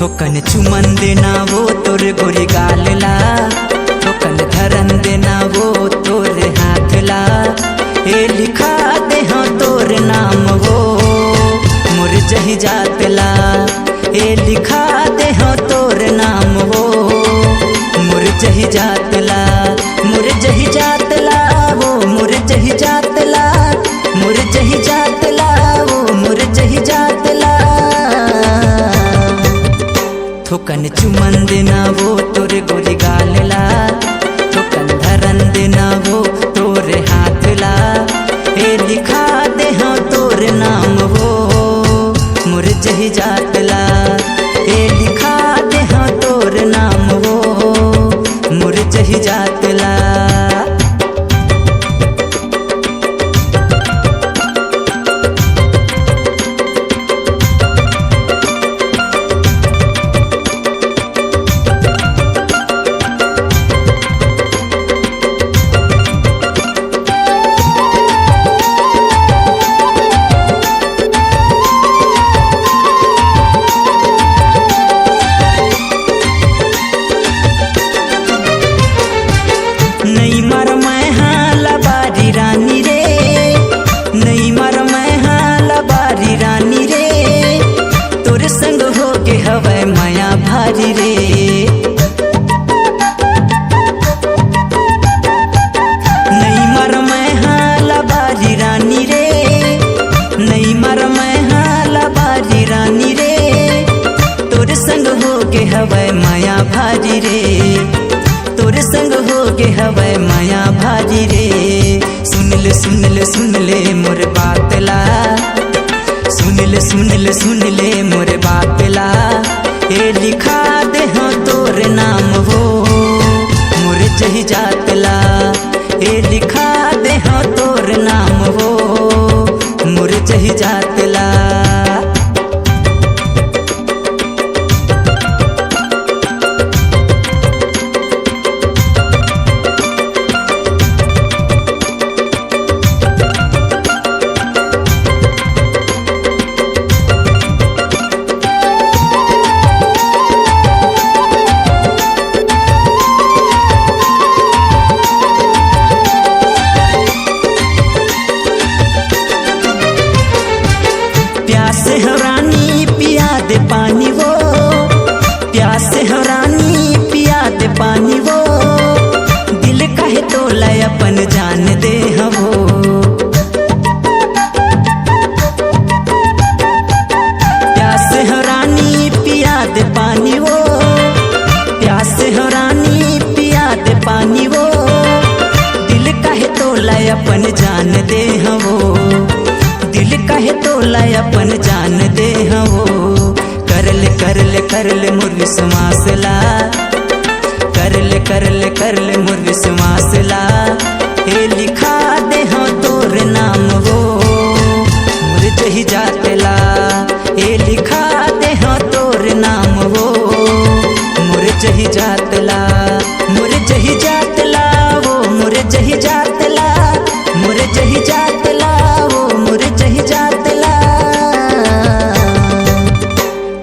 थोकन चुमन देना वो तोर गोरी गालला, थोकन धरन देना वो तोर हाथला। ए लिखा दे हाँ तोर नाम वो मोर जही जातला। ए लिखा दे हाँ तोर नाम वो मोर जही जातला। मोर जही जातला वो मोर जही जातला, मोर जही जातला वो मोर जही जातला। थोकन चुमन देना वो तोरे गोरी गालला, थोकन धरन देना वो तोरे हाथला। ए लिखा दे हाँ तोरे नाम वो मोर जही जातला। ए लिखा दे हाँ तोरे नाम वो मोर जही जातला। नहीं मर मैं हाँ लबारी रानी रे, नहीं मर मैं हाँ लबारी रानी रे। तोरे संग हो के हवै माया भारी रे। नहीं मर मैं हाँ लबारी रानी रे, नहीं मर मैं हाँ लबारी रानी रे। तोरे संग हो के हवै माया भारी रे, तोरे संग हो के हवै माया भारी रे। सुन ले मोर बातला, सुन ले मोर बातला। ए लिखा दे हाँ तोर नाम वो मोर जही जातला। ए लिखा दे हाँ तोर नाम वो मोर जही जातला। प्यास है रानी पिया दे पानी वो, प्यास है रानी पिया दे पानी वो। दिल कहे तो लय अपन जान दे वो। प्यास है रानी पिया दे पानी वो, प्यास है रानी पिया दे पानी वो। दिल कहे तो लय अपन जान दे वो, दिल कहे तो लय अपन जान दे वो। करले मोर विश्वासला, करले मोर विश्वासला। ए लिखा दे हाँ तोर नाम वो मोर जही जातला। ए लिखा दे हाँ तोर नाम वो मोर जही जातला। मोर जही जातला वो मोर जही जातला, मोर जही जातला वो मोर जही जातला।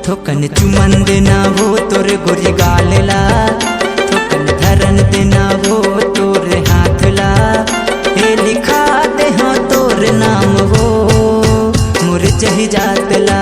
थोकन चुमन देना वो तोर गोरी गालला, थोकन धरन देना वो तोर हाथला। ए लिखा दे हाँ तोर नाम वो मोर जही जातला।